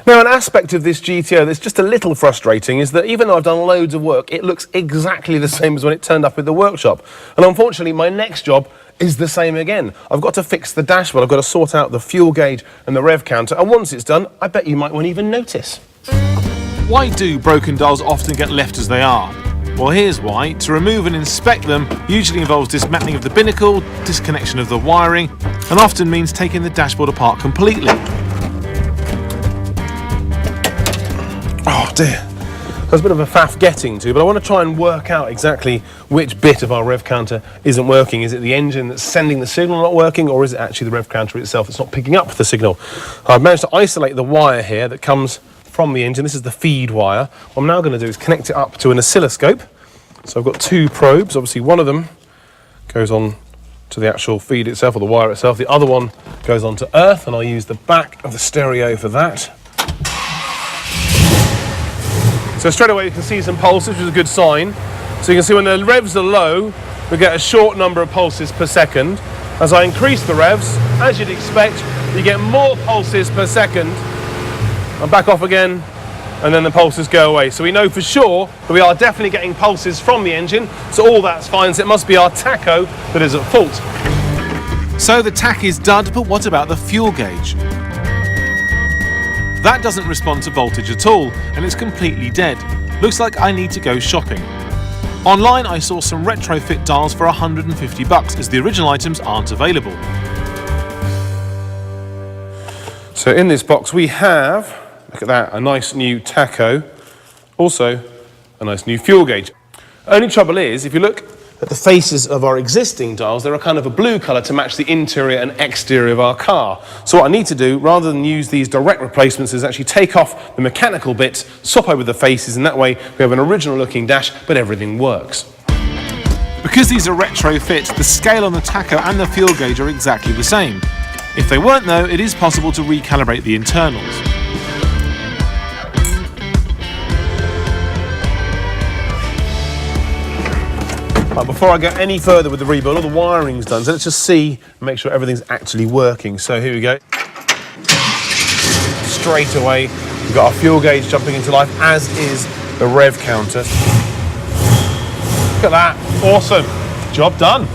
Now, an aspect of this GTO that's just a little frustrating is that even though I've done loads of work, it looks exactly the same as when it turned up at the workshop. And unfortunately, my next job is the same again. I've got to fix the dashboard, I've got to sort out the fuel gauge and the rev counter, and once it's done, I bet you won't even notice. Why do broken dials often get left as they are? Well, here's why. To remove and inspect them usually involves dismantling of the binnacle, disconnection of the wiring, and often means taking the dashboard apart completely. Oh dear. That's a bit of a faff getting to, but I want to try and work out exactly which bit of our rev counter isn't working. Is it the engine that's sending the signal not working, or is it actually the rev counter itself that's not picking up the signal? I've managed to isolate the wire here that comes from the engine. This is the feed wire. What I'm now going to do is connect it up to an oscilloscope. So I've got two probes. Obviously one of them goes on to the actual feed itself, or the wire itself. The other one goes on to earth, and I'll use the back of the stereo for that. So straight away you can see some pulses, which is a good sign. So you can see when the revs are low, we get a short number of pulses per second. As I increase the revs, as you'd expect, you get more pulses per second. I'm back off again, and then the pulses go away. So we know for sure that we are definitely getting pulses from the engine, so all that's fine, so it must be our tacho that is at fault. So the tack is dud, but what about the fuel gauge? That doesn't respond to voltage at all, and it's completely dead. Looks like I need to go shopping. Online I saw some retrofit dials for $150, as the original items aren't available. So in this box we have, look at that, a nice new tacho, also a nice new fuel gauge. Only trouble is, if you look at the faces of our existing dials, they're a kind of a blue colour to match the interior and exterior of our car. So what I need to do, rather than use these direct replacements, is actually take off the mechanical bits, swap over the faces, and that way we have an original looking dash, but everything works. Because these are retrofit, the scale on the tacho and the fuel gauge are exactly the same. If they weren't though, it is possible to recalibrate the internals. Right, before I go any further with the rebuild, all the wiring's done, so let's just see and make sure everything's actually working. So here we go. Straight away, we've got our fuel gauge jumping into life, as is the rev counter. Look at that, awesome, job done.